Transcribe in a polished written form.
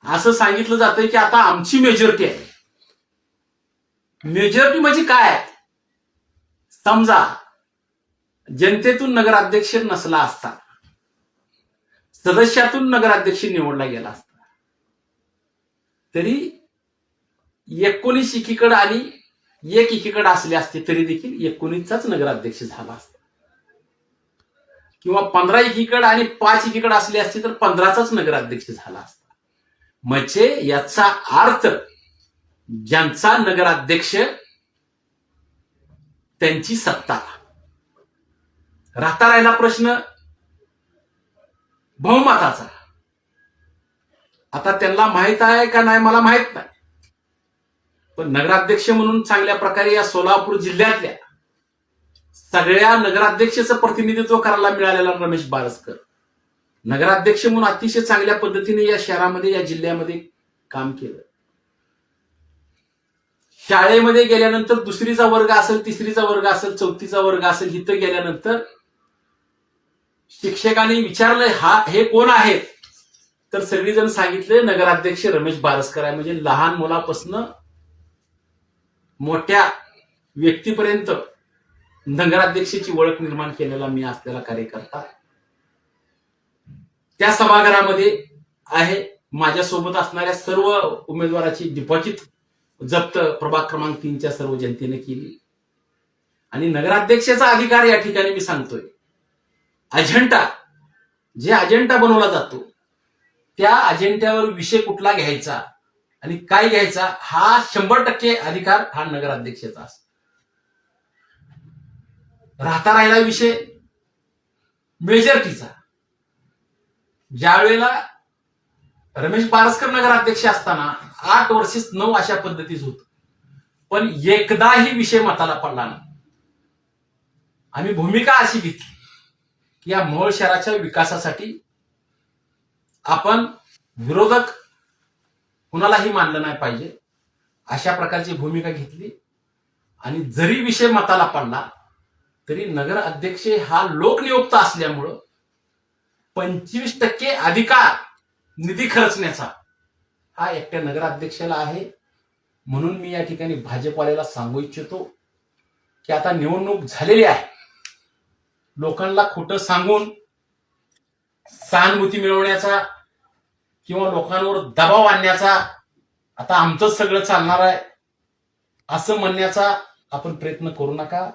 असं सांगितलं जातंय की आता आमची मेजॉरिटी आहे. मेजॉरिटी म्हणजे काय? समजा जनतेतून नगराध्यक्ष नसला असता, सदस्यातून नगराध्यक्ष निवडला गेला असता, तरी 19 एकीकडे आणि 1 एकीकडे असले असते तरी देखील 19चाच नगराध्यक्ष झाला असता, किंवा 15 एकीकडे आणि 5 एकीकडे असले असते तर 15चाच नगराध्यक्ष झाला असता. म्हणजे याचा अर्थ ज्यांचा नगराध्यक्ष त्यांची सत्ता. राहता राहिला प्रश्न बहुमताचा. आता त्यांना माहित आहे का नाही मला माहित नाही, पण नगराध्यक्ष म्हणून चांगल्या प्रकारे या सोलापूर जिल्ह्यातल्या सगळ्या नगराध्यक्षाचं प्रतिनिधित्व करायला मिळालेला रमेश बारसकर नगराध्यक्ष म्हणून अतिशय चांगल्या पद्धतीने या शहरामध्ये, या जिल्ह्यामध्ये काम केलं. शाळेमध्ये गेल्यानंतर 2रीचा वर्ग असेल, 3रीचा वर्ग असेल, 4थीचा वर्ग असेल, इथं गेल्यानंतर शिक्षकांनी विचारलं हे कोण आहेत, तर सगळीजण सांगितले नगराध्यक्ष रमेश बारसकर आहे. म्हणजे लहान मुलापासून मोठ्या व्यक्तीपर्यंत नगराध्यक्षाची ओळख निर्माण केलेला मी असलेला कार्यकर्ता. त्या सभागृहामध्ये आहे माझ्यासोबत असणाऱ्या सर्व उमेदवाराची डिपॉझिट जप्त प्रभाग क्रमांक 3च्या सर्व जनतेने केली. आणि नगराध्यक्षाचा अधिकार या ठिकाणी मी सांगतोय, अजेंडा, जे अजेंडा बनवला जातो त्या अजेंड्यावर विषय कुठला घ्यायचा आणि काय घ्यायचा हा 100% अधिकार हा नगराध्यक्षाचा असतो. राहता राहिला विषय मेजॉरिटीचा. ज्या वेळेला रमेश बारसकर नगराध्यक्ष असताना 8 वर्सेस 9 अशा पद्धतीच होत, पण एकदाही विषय मताला पडला नाही. आम्ही भूमिका अशी घेतली की या मोहोळ शहराच्या विकासासाठी आपण विरोधक कुणालाही मानलं नाही पाहिजे, अशा प्रकारची भूमिका घेतली. आणि जरी विषय मताला पडला तरी नगर अध्यक्ष हा लोकनियुक्त असल्यामुळं 25% अधिकार निधी खर्चण्याचा हा एकट्या नगराध्यक्षाला आहे. म्हणून मी या ठिकाणी भाजपवाल्याला सांगू इच्छितो की आता निवडणूक झालेली आहे, लोकांना खोटं सांगून सहानुभूती मिळवण्याचा किंवा लोकांवर दबाव आणण्याचा, आता आमचंच सगळं चालणार आहे असं म्हणण्याचा आपण प्रयत्न करू नका.